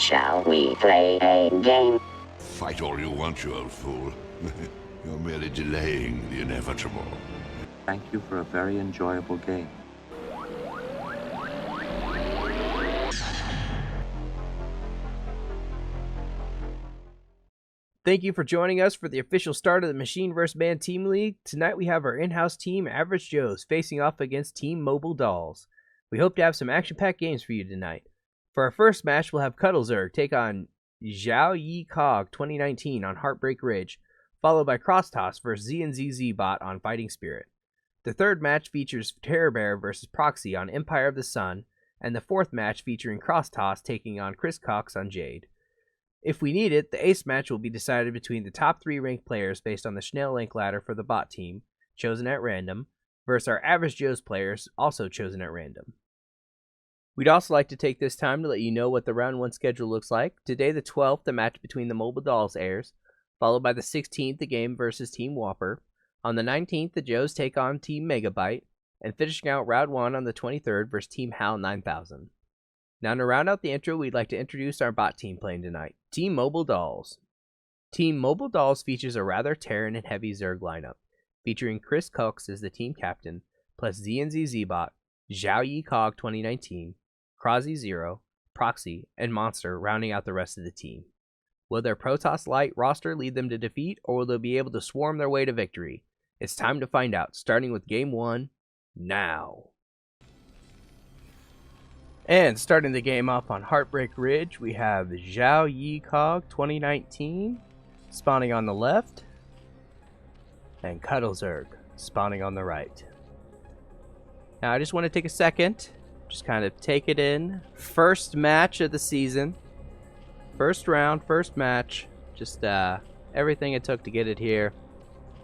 Shall we play a game? Fight all you want, you old fool. You're merely delaying the inevitable. Thank you for a very enjoyable game. Thank you for joining us for the official start of the Machine vs. Man Team League. Tonight we have our in-house team, Average Joes, facing off against Team Mobile Dolls. We hope to have some action-packed games for you tonight. For our first match, we'll have Cudlezerg take on Jade 2019 on Heartbreak Ridge, followed by CrossToss vs. ZNZZBot on Fighting Spirit. The third match features TerrBear vs. Proxy on Empire of the Sun, and the fourth match featuring CrossToss taking on Coxe on Jade. If we need it, the ace match will be decided between the top 3 ranked players based on the schnail rank ladder for the bot team, chosen at random, versus our Average Joe's players, also chosen at random. We'd also like to take this time to let you know what the round 1 schedule looks like. Today, the 12th, the match between the Mobile Dolls airs, followed by the 16th, the game versus Team WOPR. On the 19th, the Joes take on Team Megabyte, and finishing out round 1 on the 23rd versus Team HAL 9000. Now, to round out the intro, we'd like to introduce our bot team playing tonight, Team Mobile Dolls. Team Mobile Dolls features a rather Terran and heavy Zerg lineup, featuring Coxe as the team captain, plus ZNZZBot, Jade 2019, Zero, Proxy, and Monster rounding out the rest of the team. Will their Protoss Light roster lead them to defeat, or will they be able to swarm their way to victory? It's time to find out, starting with Game 1, now. And starting the game off on Heartbreak Ridge, we have Jade 2019 spawning on the left, and Cudlezerg spawning on the right. Now I just want to take a second, just kind of take it in. First match of the season. First round, first match. Just everything it took to get it here.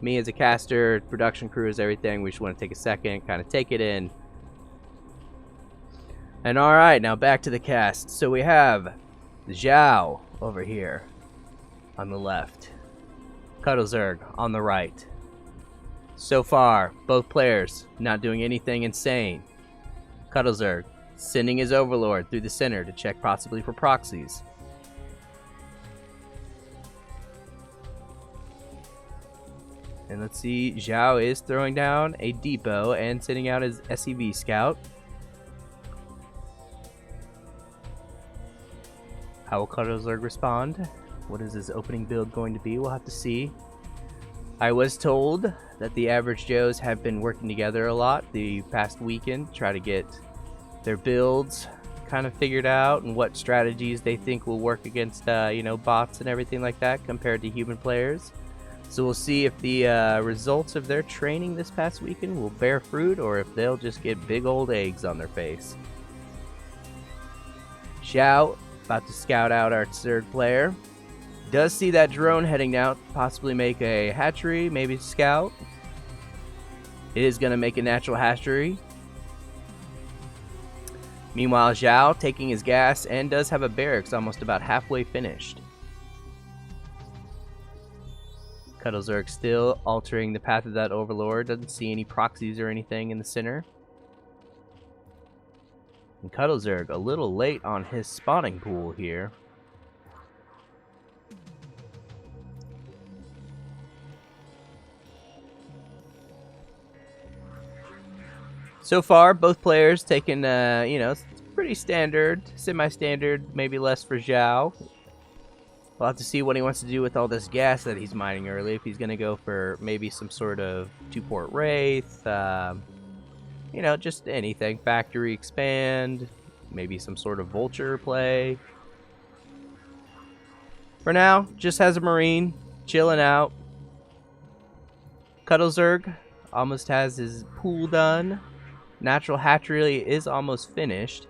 Me as a caster, production crews, everything. We just want to take a second, kind of take it in. And alright, now back to the cast. So we have Zhao over here on the left. Cudlezerg on the right. So far, both players not doing anything insane. Cudlezerg sending his overlord through the center to check possibly for proxies. And let's see, Zhao is throwing down a depot and sending out his SEV scout. How will Cudlezerg respond? What is his opening build going to be? We'll have to see. I was told that the Average Joes have been working together a lot the past weekend to try to get their builds kind of figured out and what strategies they think will work against bots and everything like that compared to human players. So we'll see if the results of their training this past weekend will bear fruit or if they'll just get big old eggs on their face. Xiao about to scout out our third player. Does see that drone heading out, possibly make a hatchery, maybe scout. It is going to make a natural hatchery. Meanwhile, Zhao taking his gas and does have a barracks almost about halfway finished. Cudlezerg still altering the path of that overlord. Doesn't see any proxies or anything in the center. And Cudlezerg a little late on his spawning pool here. So far, both players taking, pretty standard, semi-standard, maybe less for Zhao. We'll have to see what he wants to do with all this gas that he's mining early. If he's going to go for maybe some sort of 2-port Wraith, just anything. Factory expand, maybe some sort of vulture play. For now, just has a Marine, chilling out. Cudlezerg almost has his pool done. Natural hatchery is almost finished.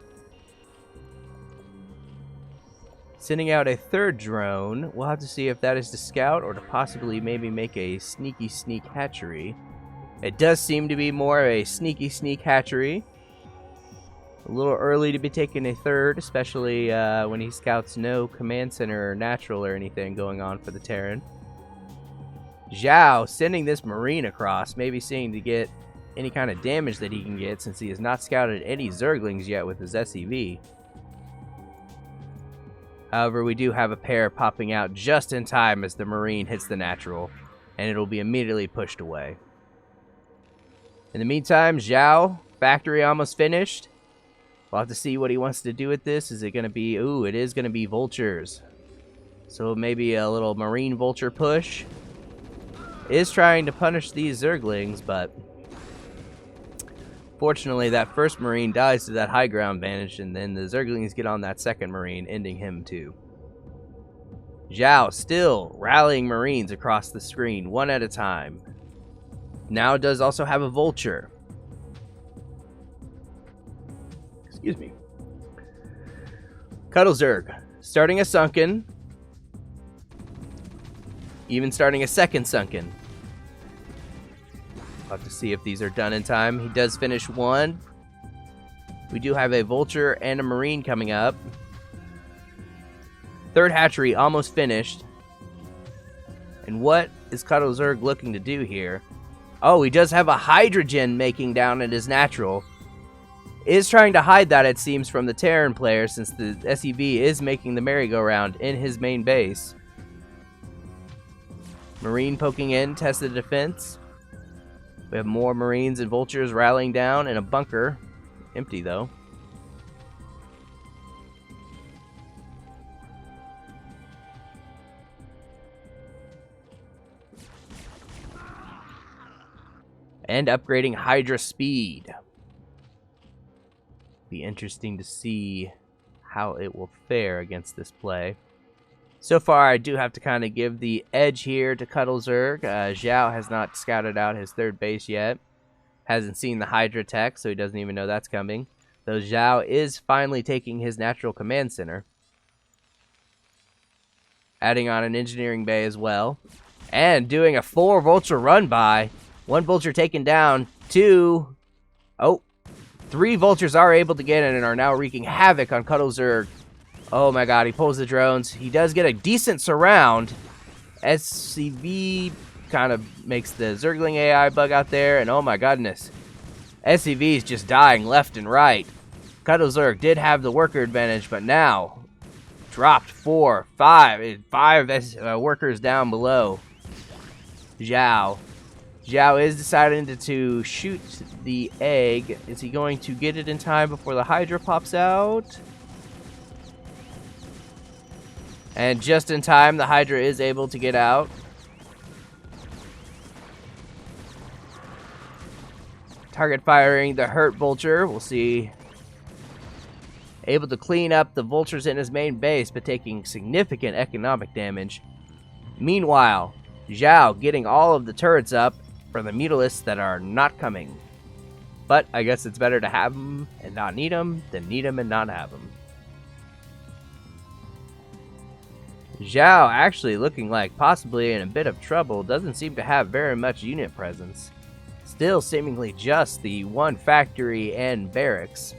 Sending out a third drone. We'll have to see if that is to scout or to possibly maybe make a sneaky sneak hatchery. It does seem to be more of a sneaky sneak hatchery. A little early to be taking a third, especially when he scouts no command center or natural or anything going on for the Terran. Zhao sending this Marine across, maybe seeing to get any kind of damage that he can get since he has not scouted any Zerglings yet with his SEV. However, we do have a pair popping out just in time as the Marine hits the natural, and it'll be immediately pushed away. In the meantime, Zhao, factory almost finished. We'll have to see what he wants to do with this. Is it going to be... Ooh, it is going to be vultures. So maybe a little Marine vulture push. Is trying to punish these Zerglings, but... Fortunately, that first Marine dies to that high ground advantage, and then the Zerglings get on that second Marine, ending him too. Zhao still rallying Marines across the screen, one at a time. Now does also have a Vulture. Excuse me. Cudlezerg, starting a Sunken. Even starting a second Sunken. We'll have to see if these are done in time. He does finish one. We do have a Vulture and a Marine coming up. Third hatchery almost finished. And what is Cudlezerg looking to do here? Oh, he does have a Hydrogen making down at his natural. Is trying to hide that, it seems, from the Terran player, since the SEV is making the merry-go-round in his main base. Marine poking in, tested defense. We have more Marines and Vultures rallying down in a bunker. Empty, though. And upgrading Hydra speed. Be interesting to see how it will fare against this play. So far, I do have to kind of give the edge here to Cudlezerg. Zhao has not scouted out his third base yet. Hasn't seen the Hydra tech, so he doesn't even know that's coming. Though Zhao is finally taking his natural command center. Adding on an engineering bay as well. And doing a 4 Vulture run by. 1 Vulture taken down. 2. Oh. 3 Vultures are able to get in and are now wreaking havoc on Cudlezerg. Oh my god, he pulls the drones. He does get a decent surround. SCV kind of makes the Zergling AI bug out there, and oh my goodness. SCV is just dying left and right. Cudlezerg did have the worker advantage, but now dropped 5 workers down below. Zhao. Zhao is deciding to shoot the egg. Is he going to get it in time before the Hydra pops out? And just in time, the Hydra is able to get out. Target firing the hurt Vulture. We'll see. Able to clean up the Vultures in his main base, but taking significant economic damage. Meanwhile, Zhao getting all of the turrets up for the Mutalisks that are not coming. But I guess it's better to have them and not need them than need them and not have them. Zhao actually looking like possibly in a bit of trouble. Doesn't seem to have very much unit presence. Still seemingly just the 1 factory and barracks.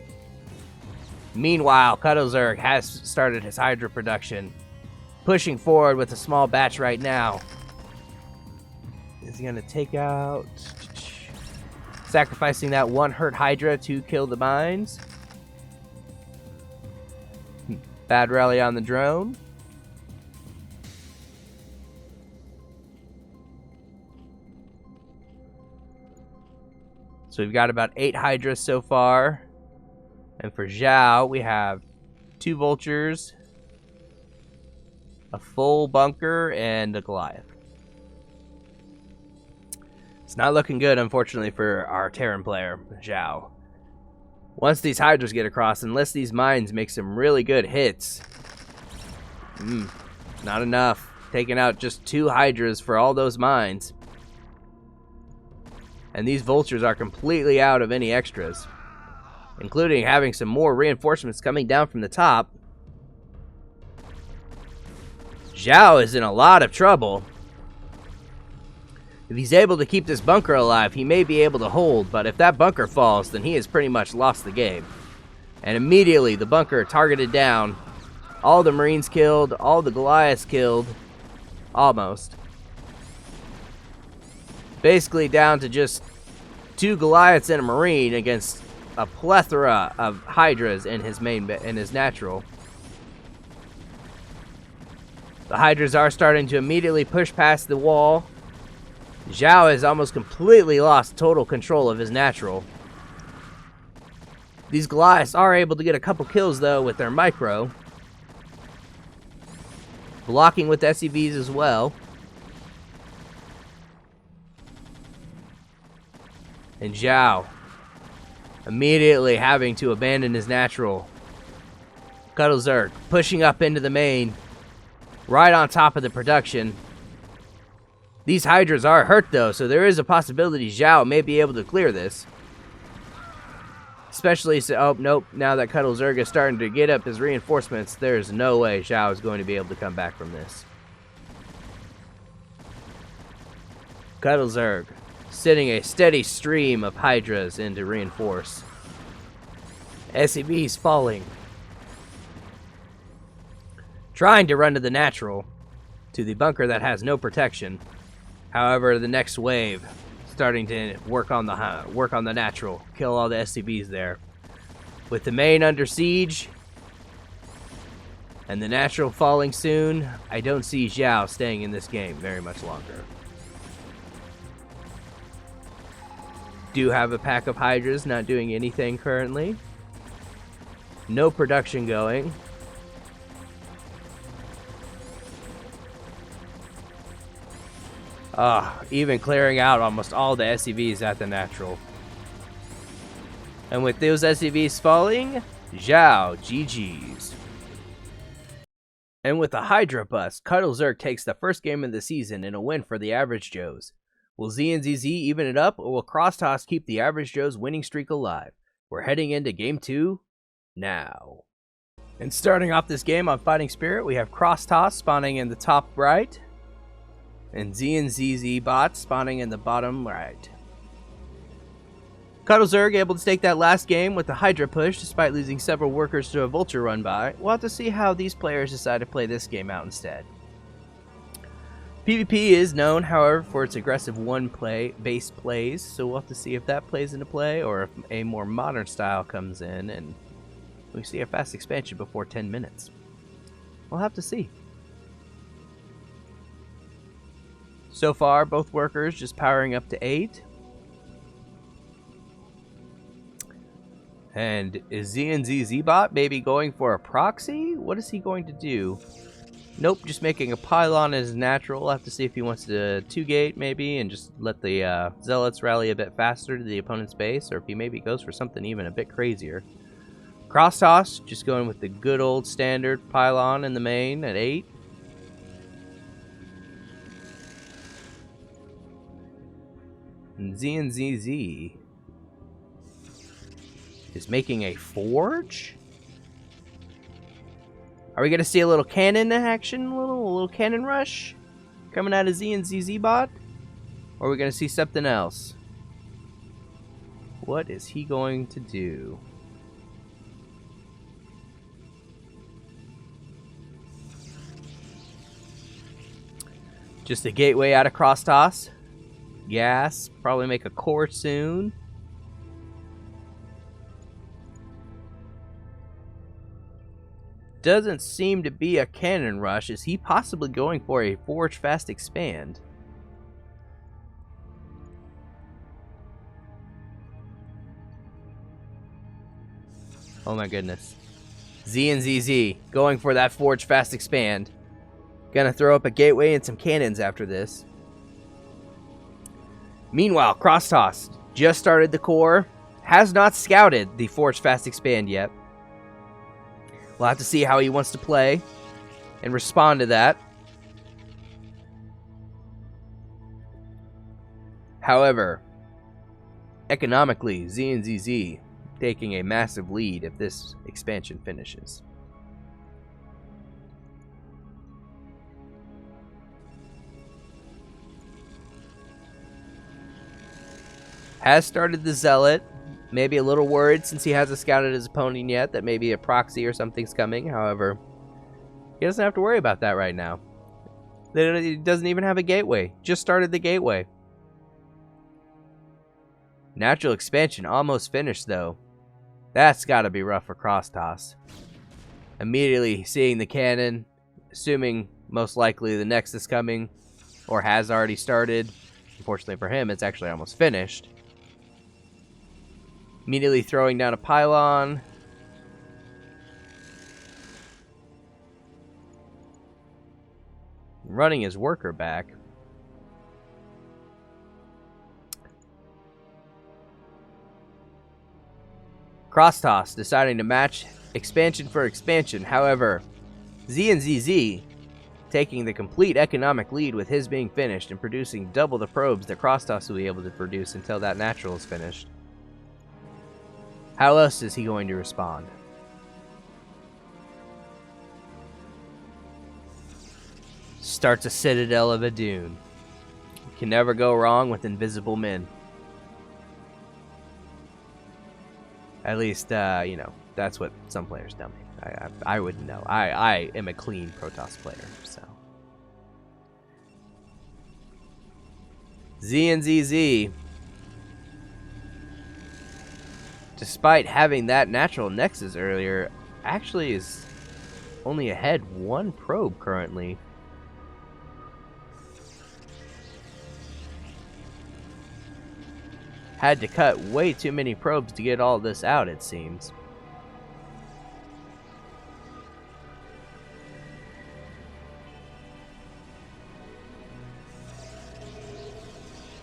Meanwhile, Cudlezerg has started his Hydra production. Pushing forward with a small batch right now. Is he going to take out... Sacrificing that 1 hurt Hydra to kill the mines. Bad rally on the drone. So we've got about 8 Hydras so far. And for Zhao, we have 2 Vultures, a full bunker, and a Goliath. It's not looking good, unfortunately, for our Terran player, Zhao. Once these Hydras get across, unless these mines make some really good hits. Not enough. Taking out just 2 Hydras for all those mines. And these Vultures are completely out of any extras. Including having some more reinforcements coming down from the top. Zhao is in a lot of trouble. If he's able to keep this bunker alive, he may be able to hold, but if that bunker falls, then he has pretty much lost the game. And immediately, the bunker targeted down. All the Marines killed, all the Goliaths killed. Almost. Basically down to just 2 Goliaths and a Marine against a plethora of Hydras in his natural. The Hydras are starting to immediately push past the wall. Zhao has almost completely lost total control of his natural. These Goliaths are able to get a couple kills, though, with their micro. Blocking with SCVs as well. And Zhao immediately having to abandon his natural. Cudlezerg pushing up into the main. Right on top of the production. These Hydras are hurt, though, so there is a possibility Zhao may be able to clear this. Especially, oh, nope, now that Cudlezerg is starting to get up his reinforcements, there's no way Zhao is going to be able to come back from this. Cudlezerg sending a steady stream of Hydras in to reinforce. SCVs falling. Trying to run to the natural, to the bunker that has no protection. However, the next wave starting to work on the natural, kill all the SCVs there. With the main under siege and the natural falling soon, I don't see Zhao staying in this game very much longer. Do have a pack of Hydras not doing anything currently. No production going. Even clearing out almost all the SCVs at the natural. And with those SCVs falling, Zhao GG's. And with a Hydra bust, Cudlezerg takes the first game of the season in a win for the Average Joes. Will ZNZZ even it up, or will CrossToss keep the Average Joes winning streak alive? We're heading into Game 2 now. And starting off this game on Fighting Spirit, we have CrossToss spawning in the top right. And ZNZZBot spawning in the bottom right. Cudlezerg able to take that last game with the Hydra push despite losing several workers to a Vulture run by. We'll have to see how these players decide to play this game out instead. PvP is known, however, for its aggressive one-play-based plays, so we'll have to see if that plays into play or if a more modern style comes in and we see a fast expansion before 10 minutes. We'll have to see. So far, both workers just powering up to 8. And is ZNZZBot maybe going for a proxy? What is he going to do? Nope, just making a pylon as natural. We'll have to see if he wants to 2-gate maybe and just let the zealots rally a bit faster to the opponent's base, or if he maybe goes for something even a bit crazier. CrossToss just going with the good old standard pylon in the main at 8. And ZNZZ is making a forge? Are we going to see a little cannon action? A little cannon rush coming out of ZNZZBot? Or are we going to see something else? What is he going to do? Just a gateway out of CrossToss. Gas. Probably make a core soon. Doesn't seem to be a cannon rush. Is he possibly going for a forge fast expand? Oh my goodness. ZNZZ going for that forge fast expand. Gonna throw up a gateway and some cannons after this. Meanwhile, CrossToss just started the core. Has not scouted the forge fast expand yet. We'll have to see how he wants to play and respond to that. However, economically, ZNZZ taking a massive lead if this expansion finishes. Has started the Zealot. Maybe a little worried since he hasn't scouted his opponent yet that maybe a proxy or something's coming. However, he doesn't have to worry about that right now. He doesn't even have a gateway. Just started the gateway. Natural expansion almost finished though. That's got to be rough for CrossToss. Immediately seeing the cannon, assuming Most likely the Nexus coming, or has already started. Unfortunately for him, it's actually almost finished. Immediately throwing down a pylon. Running his worker back. CrossToss deciding to match expansion for expansion. However, ZNZZ taking the complete economic lead with his being finished and producing double the probes that CrossToss will be able to produce until that natural is finished. How else is he going to respond? Starts a citadel of a dune. Can never go wrong with invisible men. At least, you know, that's what some players tell me. I wouldn't know. I am a clean Protoss player, so. ZNZZ, despite having that natural nexus earlier, actually is only ahead one probe currently. Had to cut way too many probes to get all this out, it seems.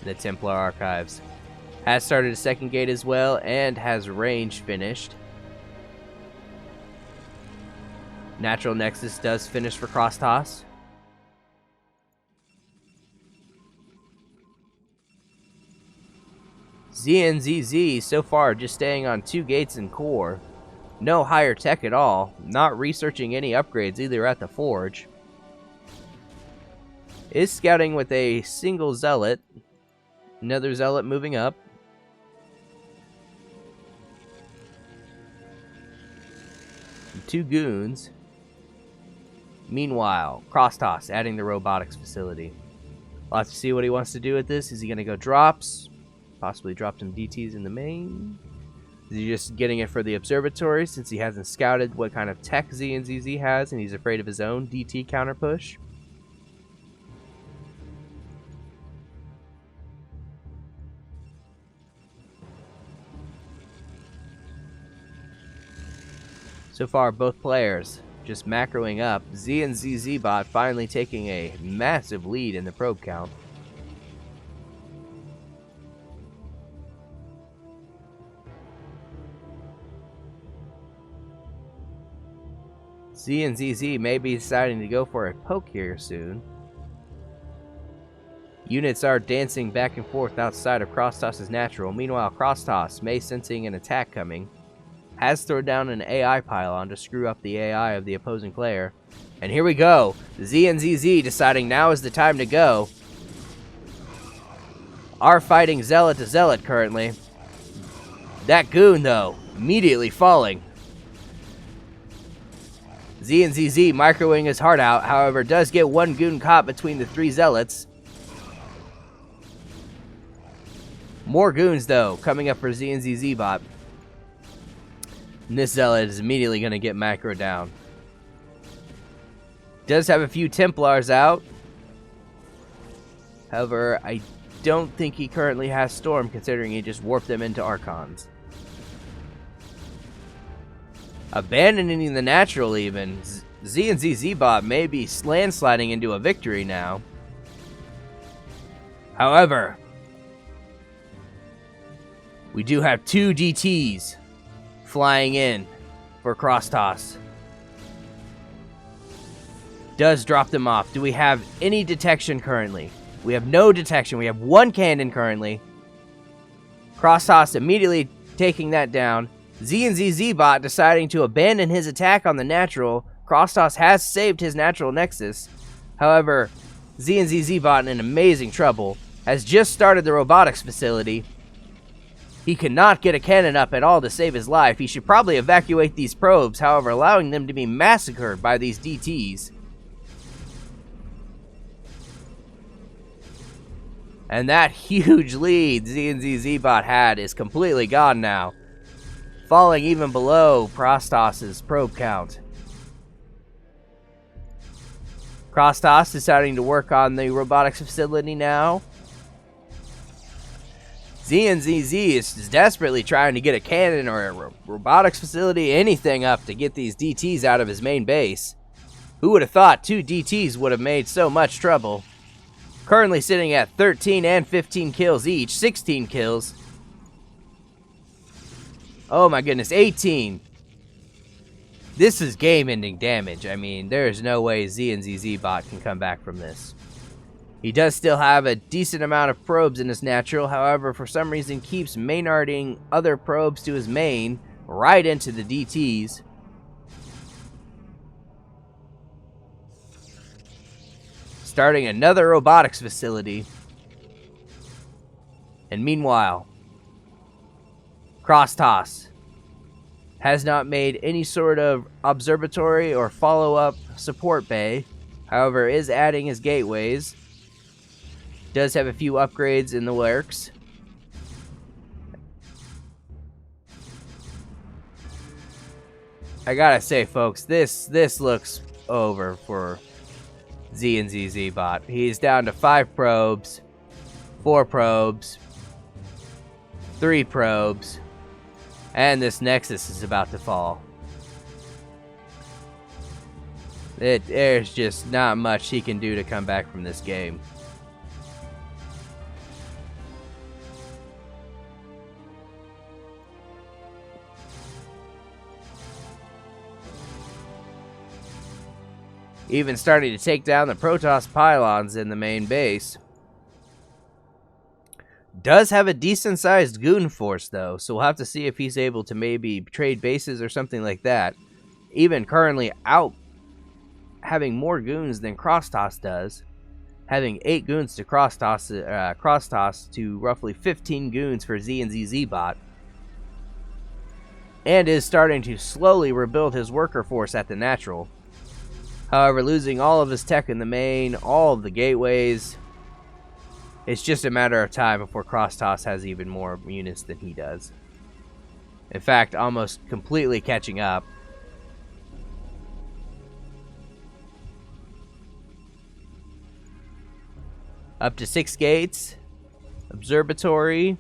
The Templar Archives has started a second gate as well and has range finished. Natural Nexus does finish for CrossToss. ZNZZ so far just staying on 2 gates and core. No higher tech at all. Not researching any upgrades either at the forge. Is scouting with a single zealot. Another zealot moving up. And 2 goons. Meanwhile, CrossToss adding the robotics facility. We'll have to see what he wants to do with this. Is he going to go drops? Possibly drop some DTs in the main. Is he just getting it for the observatory since he hasn't scouted what kind of tech ZNZZ has and he's afraid of his own DT counter push? So far, both players just macroing up. ZNZZBot finally taking a massive lead in the probe count. ZNZZ may be deciding to go for a poke here soon. Units are dancing back and forth outside of CrossToss's natural. Meanwhile, CrossToss may sensing an attack coming. Has thrown down an AI pylon to screw up the AI of the opposing player. And here we go. ZNZZ deciding now is the time to go. Are fighting zealot to zealot currently. That goon, though, immediately falling. ZNZZ microwing his heart out, however, does get one goon caught between the 3 zealots. More goons, though, coming up for ZNZZBot. And this zealot is immediately going to get macro down. Does have a few Templars out. However, I don't think he currently has Storm, considering he just warped them into Archons. Abandoning the natural even. ZNZZBot may be sliding into a victory now. However, we do have 2 DTs flying in for CrossToss. Does drop them off. Do we have any detection currently? We have no detection. We have 1 cannon currently. CrossToss immediately taking that down. ZNZZBot deciding to abandon his attack on the natural. CrossToss has saved his natural nexus. However, ZNZZBot in amazing trouble. Has just started the robotics facility. He cannot get a cannon up at all to save his life. He should probably evacuate these probes, however, allowing them to be massacred by these DTs. And that huge lead ZNZZBot had is completely gone now. Falling even below CrossToss's probe count. CrossToss deciding to work on the robotics facility now. ZNZZ is desperately trying to get a cannon or a robotics facility, anything up to get these DTs out of his main base. Who would have thought 2 DTs would have made so much trouble? Currently sitting at 13 and 15 kills each, 16 kills. Oh my goodness, 18. This is game-ending damage. I mean, there is no way ZNZZBot can come back from this. He does still have a decent amount of probes in his natural, however, for some reason keeps maynarding other probes to his main, right into the DTs. Starting another robotics facility. And meanwhile, CrossToss has not made any sort of observatory or follow-up support bay, however, is adding his gateways. Does have a few upgrades in the works. I gotta say, folks, this looks over for ZNZZBot. He's down to 5 probes, 4 probes, 3 probes, and this Nexus is about to fall. There's just not much he can do to come back from this game. Even starting to take down the Protoss pylons in the main base. Does have a decent-sized goon force, though, so we'll have to see if he's able to maybe trade bases or something like that. Even currently out having more goons than CrossToss does. Having 8 goons to CrossToss to roughly 15 goons for ZNZZBot. And is starting to slowly rebuild his worker force at the natural. However, losing all of his tech in the main, all of the gateways, it's just a matter of time before CrossToss has even more units than he does. In fact, almost completely catching up. Up to 6 gates. Observatory.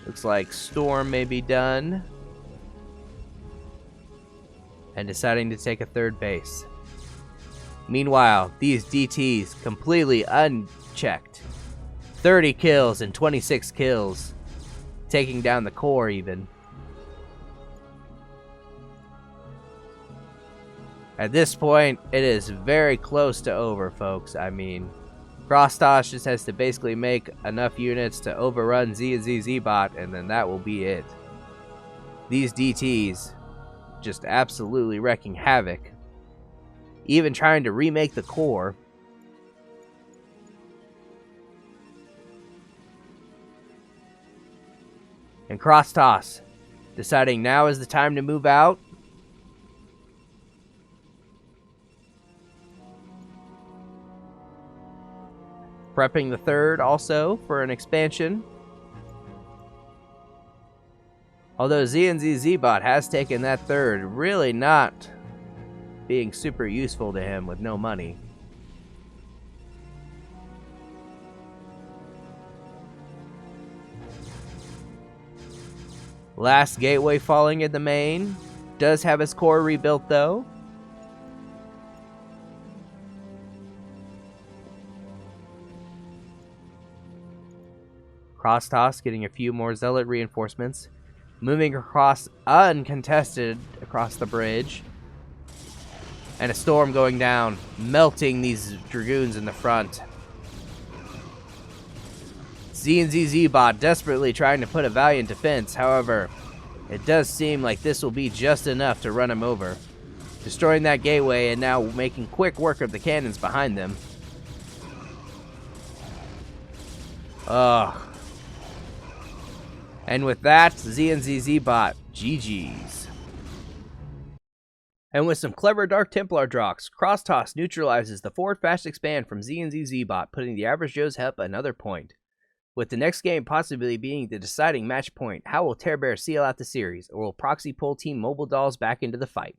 Looks like Storm may be done. And deciding to take a 3rd base. Meanwhile, these DTs completely unchecked. 30 kills and 26 kills. Taking down the core even. At this point, it is very close to over, folks. I mean, CrossToss just has to basically make enough units to overrun ZNZZBot, and then that will be it. These DTs just absolutely wrecking havoc. Even trying to remake the core. And CrossToss deciding now is the time to move out. Prepping the 3rd also for an expansion. Although ZNZZBot has taken that 3rd, really not being super useful to him with no money. Last gateway falling in the main. Does have his core rebuilt though. CrossToss getting a few more Zealot reinforcements. Moving across uncontested across the bridge. And a storm going down, melting these Dragoons in the front. ZNZZBot desperately trying to put a valiant defense. However, it does seem like this will be just enough to run him over. Destroying that gateway and now making quick work of the cannons behind them. Ugh. And with that, ZNZZBot, GG's. And with some clever Dark Templar drops, CrossToss neutralizes the forward fast expand from ZNZZBot, putting the average Joe's help another point. With the next game possibly being the deciding match point, how will TerrBear seal out the series, or will Proxy pull Team Mobile Dolls back into the fight?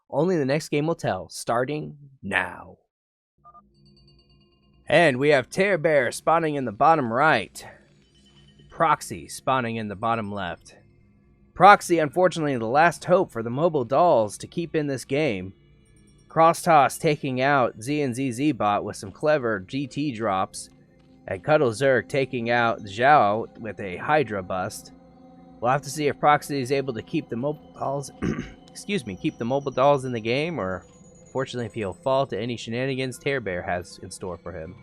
Only the next game will tell, starting now. And we have TerrBear spawning in the bottom right. Proxy spawning in the bottom left. Proxy, unfortunately, the last hope for the Mobile Dolls to keep in this game. CrossToss taking out ZNZZBot with some clever GT drops. And Cudlezerg taking out Zhao with a Hydra bust. We'll have to see if Proxy is able to keep the Mobile Dolls keep the Mobile Dolls in the game, or fortunately if he'll fall to any shenanigans TerrBear has in store for him.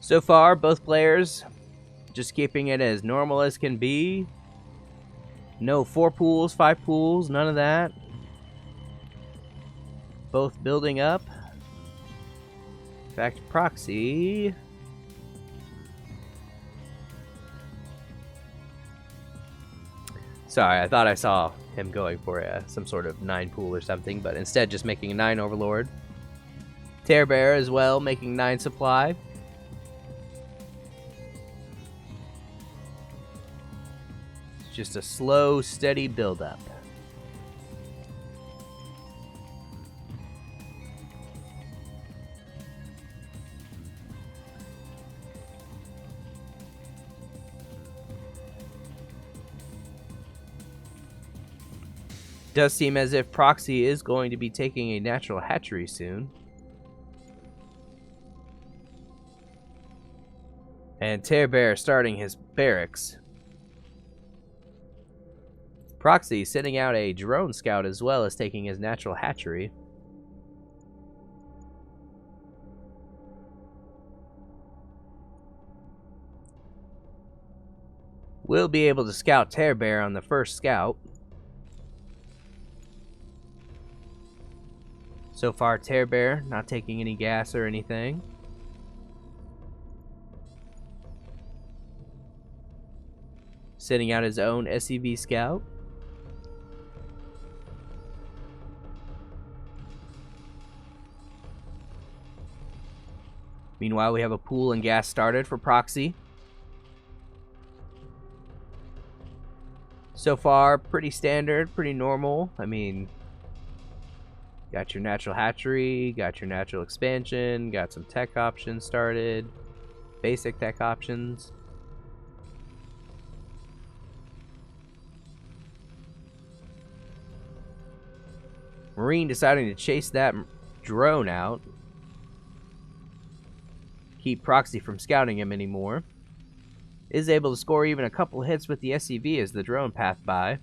So far, both players just keeping it as normal as can be. No 4 pools, 5 pools, none of that. Both building up. In fact, Proxy... Sorry, I thought I saw him going for some sort of 9 pool or something, but instead just making a 9 Overlord. TerrBear as well, making 9 supply. It's just a slow, steady build-up. Does seem as if Proxy is going to be taking a natural hatchery soon. And TerrBear starting his barracks. Proxy sending out a drone scout as well as taking his natural hatchery. We'll be able to scout TerrBear on the first scout. So far, TerrBear not taking any gas or anything. Sending out his own SCV scout. Meanwhile, we have a pool and gas started for Proxy. So far, pretty standard, pretty normal. I mean... Got your natural hatchery, got your natural expansion, got some tech options started, basic tech options. Marine deciding to chase that drone out. Keep Proxy from scouting him anymore. Is able to score even a couple hits with the SCV as the drone passed by.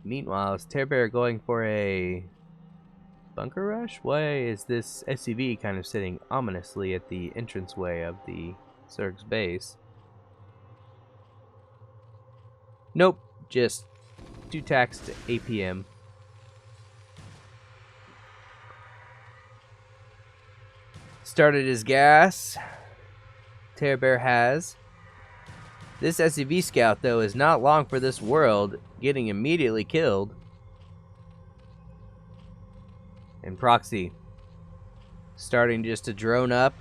Meanwhile, is TerrBear going for a bunker rush? Why is this SCV kind of sitting ominously at the entranceway of the Zerg's base? Nope, just 2 tacks to APM. Started his gas. TerrBear has. This SCV scout, though, is not long for this world, getting immediately killed. And Proxy starting just to drone up.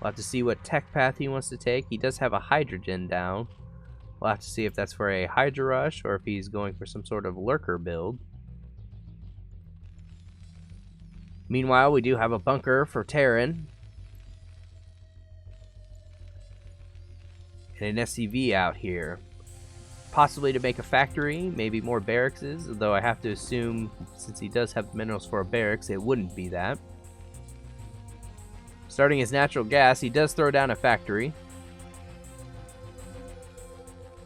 We'll have to see what tech path he wants to take. He does have a hydrogen down. We'll have to see if that's for a Hydra Rush or if he's going for some sort of lurker build. Meanwhile, we do have a bunker for Terran. And an SCV out here. Possibly to make a factory, maybe more barracks, though I have to assume, since he does have minerals for a barracks, it wouldn't be that. Starting his natural gas, he does throw down a factory.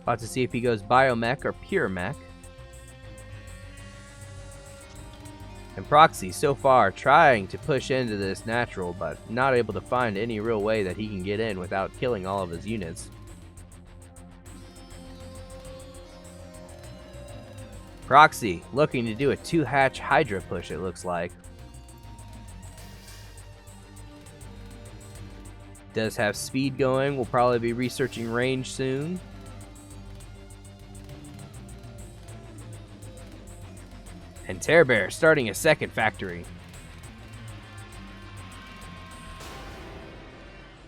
About to see if he goes biomech or pure mech. And Proxy, so far, trying to push into this natural, but not able to find any real way that he can get in without killing all of his units. Proxy looking to do a 2-hatch Hydra push, it looks like. Does have speed going. We'll probably be researching range soon. And TerrBear starting a second factory.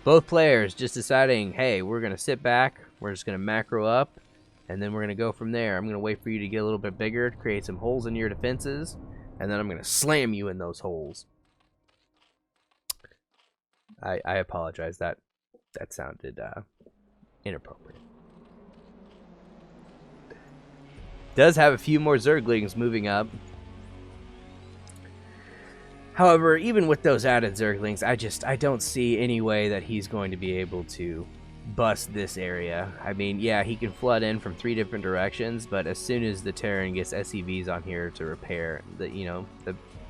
Both players just deciding, hey, we're going to sit back, we're just going to macro up, and then we're going to go from there. I'm going to wait for you to get a little bit bigger, to create some holes in your defenses, and then I'm going to slam you in those holes. I apologize, that sounded inappropriate. Does have a few more Zerglings moving up. However, even with those added Zerglings, I don't see any way that he's going to be able to bust this area. I mean, yeah, he can flood in from 3 different directions, but as soon as the Terran gets SCVs on here to repair, the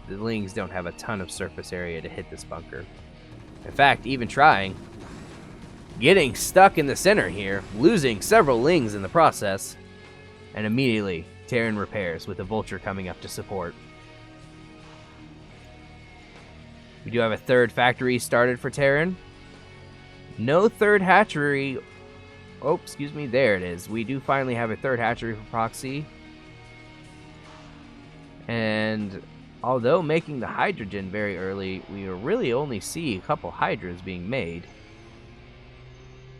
Lings don't have a ton of surface area to hit this bunker. In fact, even trying, getting stuck in the center here, losing several Lings in the process, and immediately Terran repairs with a Vulture coming up to support. We do have a 3rd factory started for Terran. No 3rd hatchery. Oh, excuse me, there it is. We do finally have a 3rd hatchery for Proxy. And although making the hydrogen very early, we really only see a couple hydras being made.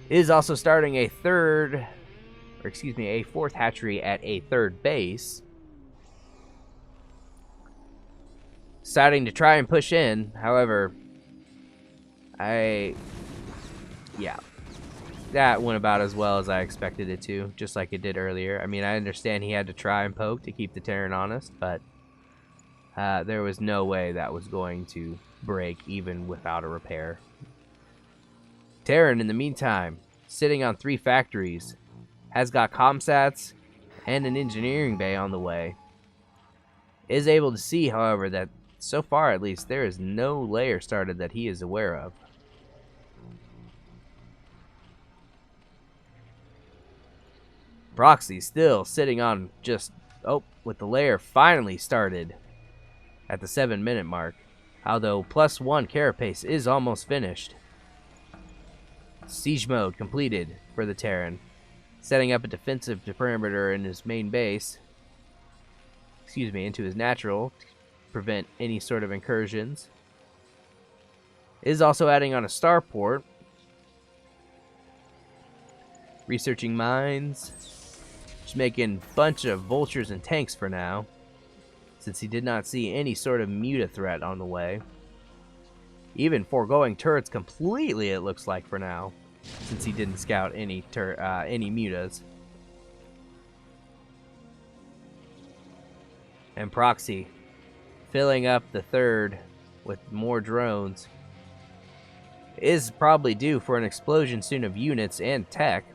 It is also starting a 4th hatchery at a 3rd base. Deciding to try and push in, however, that went about as well as I expected it to, just like it did earlier. I mean, I understand he had to try and poke to keep the Terran honest, but there was no way that was going to break even without a repair. Terran, in the meantime, sitting on 3 factories, has got comsats and an engineering bay on the way. Is able to see, however, that so far at least there is no layer started that he is aware of. Proxy still sitting on just, with the layer finally started at the 7-minute mark. Although +1 carapace is almost finished. Siege mode completed for the Terran. Setting up a defensive perimeter in his main base. Into his natural to prevent any sort of incursions. Is also adding on a starport. Researching mines. Just making a bunch of vultures and tanks for now, since he did not see any sort of muta threat on the way. Even foregoing turrets completely, it looks like, for now, since he didn't scout any mutas. And Proxy filling up the 3rd with more drones. Is probably due for an explosion soon of units and tech.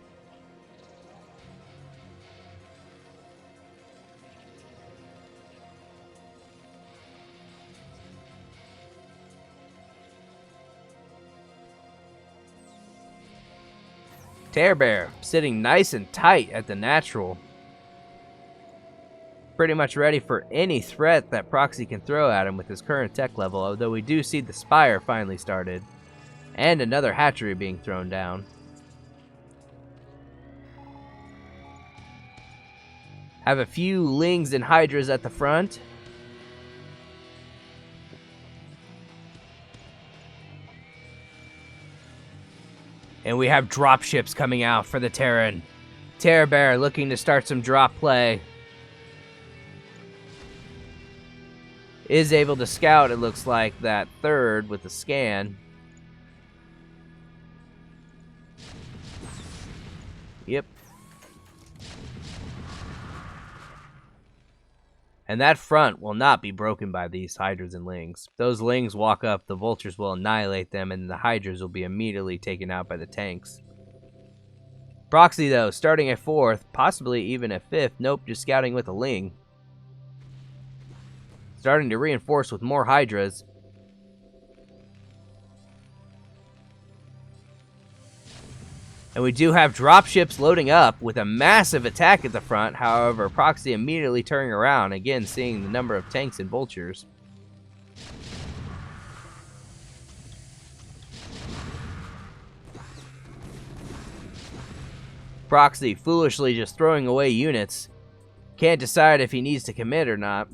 TerrBear sitting nice and tight at the natural. Pretty much ready for any threat that Proxy can throw at him with his current tech level, although we do see the Spire finally started. And another hatchery being thrown down. Have a few Lings and Hydras at the front. And we have dropships coming out for the Terran. TerrBear looking to start some drop play. Is able to scout, it looks like, that 3rd with the scan. Yep. And that front will not be broken by these Hydras and Lings. Those Lings walk up, the Vultures will annihilate them, and the Hydras will be immediately taken out by the tanks. Proxy, though, starting at 4th, possibly even at 5th. Nope, just scouting with a Ling. Starting to reinforce with more Hydras. And we do have dropships loading up with a massive attack at the front. However, Proxy immediately turning around, again seeing the number of tanks and vultures. Proxy foolishly just throwing away units. Can't decide if he needs to commit or not.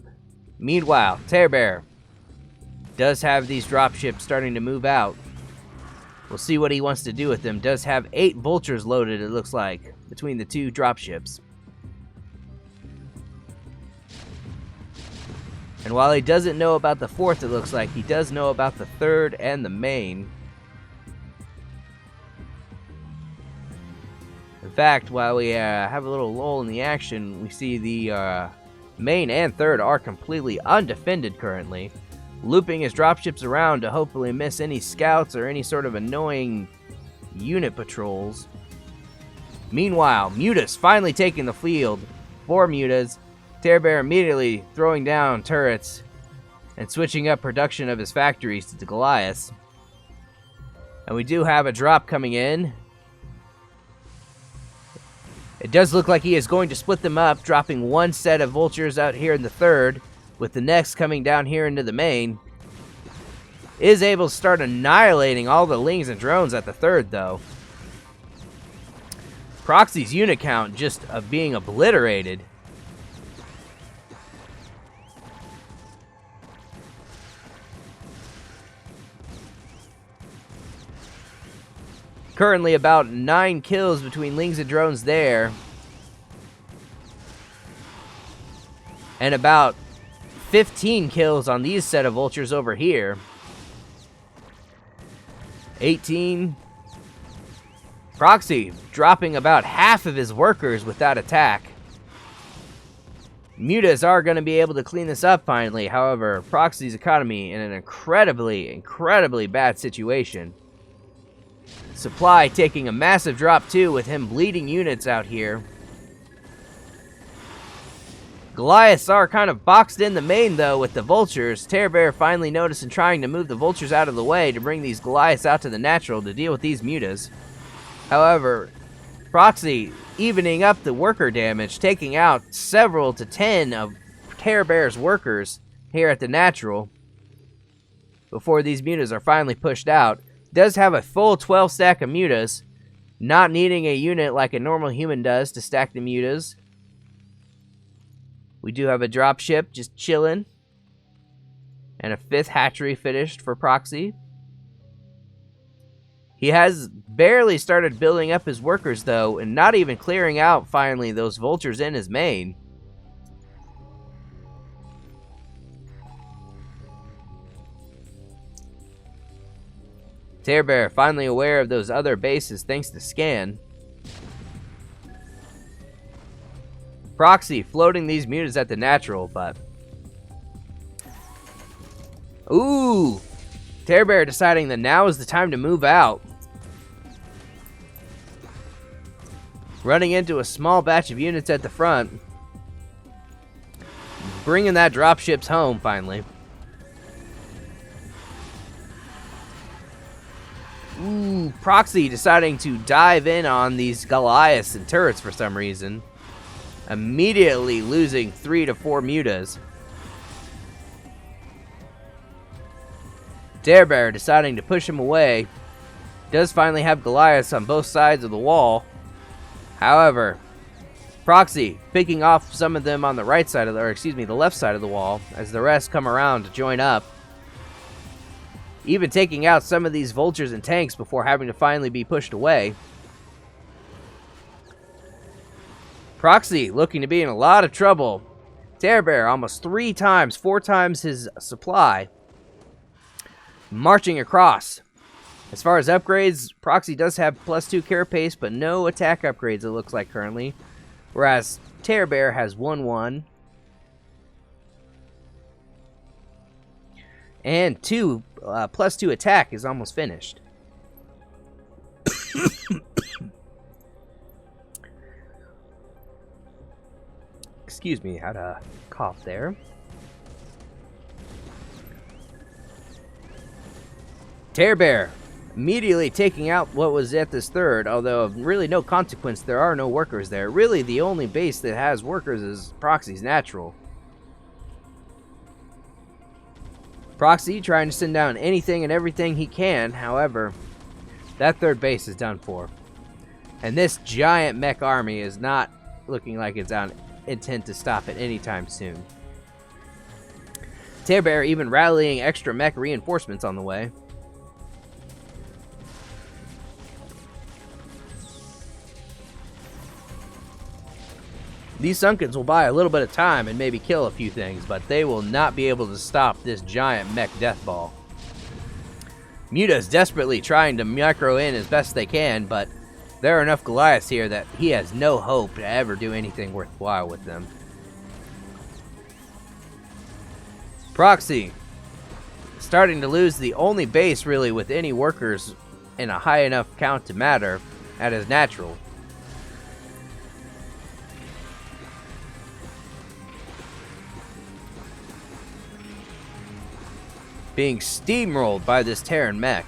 Meanwhile, TerrBear does have these dropships starting to move out. We'll see what he wants to do with them. Does have 8 vultures loaded, it looks like, between the 2 dropships. And while he doesn't know about the 4th, it looks like, he does know about the 3rd and the main. In fact, while we have a little lull in the action, we see the main and 3rd are completely undefended currently, looping his dropships around to hopefully miss any scouts or any sort of annoying unit patrols. Meanwhile, Mutas finally taking the field. 4 Mutas. TerrBear immediately throwing down turrets and switching up production of his factories to the Goliaths. And we do have a drop coming in. It does look like he is going to split them up, dropping 1 set of vultures out here in the 3rd, with the next coming down here into the main. Is able to start annihilating all the lings and drones at the 3rd, though. Proxy's unit count just being obliterated. Currently about 9 kills between lings and drones there. And about 15 kills on these set of vultures over here. 18. Proxy dropping about half of his workers with that attack. Mutas are going to be able to clean this up finally. However, Proxy's economy in an incredibly bad situation. Supply taking a massive drop too, with him bleeding units out here. Goliaths are kind of boxed in the main though with the vultures. TerrBear finally noticing trying to move the vultures out of the way to bring these Goliaths out to the natural to deal with these mutas. However, Proxy evening up the worker damage, taking out several to 10 of TerrBear's workers here at the natural before these mutas are finally pushed out. Does have a full 12 stack of mutas, not needing a unit like a normal human does to stack the mutas. We do have a dropship just chilling, and a 5th hatchery finished for Proxy. He has barely started building up his workers though, and not even clearing out finally those vultures in his main. TerrBear finally aware of those other bases thanks to Scan. Proxy floating these mutas at the natural, but... Ooh! TerrBear deciding that now is the time to move out. Running into a small batch of units at the front. Bringing that dropships home, finally. Ooh, Proxy deciding to dive in on these Goliaths and turrets for some reason. Immediately losing 3 to 4 mutas. TerrBear deciding to push him away. Does finally have Goliaths on both sides of the wall. However, Proxy picking off some of them on the right side of the, or excuse me, the left side of the wall as the rest come around to join up. Even taking out some of these vultures and tanks before having to finally be pushed away. Proxy looking to be in a lot of trouble. TerrBear almost 4 times his supply. Marching across. As far as upgrades, Proxy does have +2 carapace, but no attack upgrades it looks like currently. Whereas TerrBear has 1/1. And +2 attack is almost finished. Excuse me, had a cough there. TerrBear immediately taking out what was at this 3rd, although of really no consequence, there are no workers there. Really, the only base that has workers is Proxy's natural. Proxy trying to send down anything and everything he can, however, that 3rd base is done for. And this giant mech army is not looking like it's on intent to stop it anytime soon. TerrBear even rallying extra mech reinforcements on the way. These Sunkens will buy a little bit of time and maybe kill a few things, but they will not be able to stop this giant mech deathball. Muta is desperately trying to micro in as best they can, but there are enough Goliaths here that he has no hope to ever do anything worthwhile with them. Proxy, starting to lose the only base really with any workers in a high enough count to matter at his natural. Being steamrolled by this Terran mech.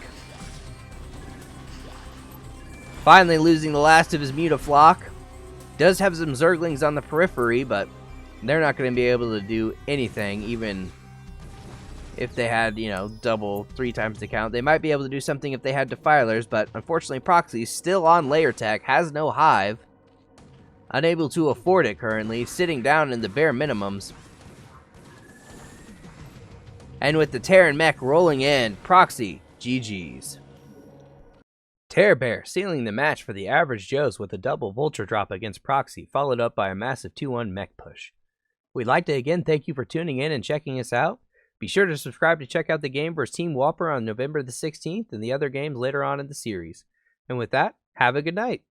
Finally losing the last of his Muta flock. Does have some Zerglings on the periphery, but they're not going to be able to do anything, even if they had, you know, double, 3 times the count. They might be able to do something if they had Defilers, but unfortunately Proxy's still on layer tech, has no hive. Unable to afford it currently, sitting down in the bare minimums. And with the Terran mech rolling in, Proxy, GG's. TerrBear sealing the match for the average Joes with a double Vulture drop against Proxy, followed up by a massive 2-1 mech push. We'd like to again thank you for tuning in and checking us out. Be sure to subscribe to check out the game versus Team WOPR on November the 16th and the other games later on in the series. And with that, have a good night.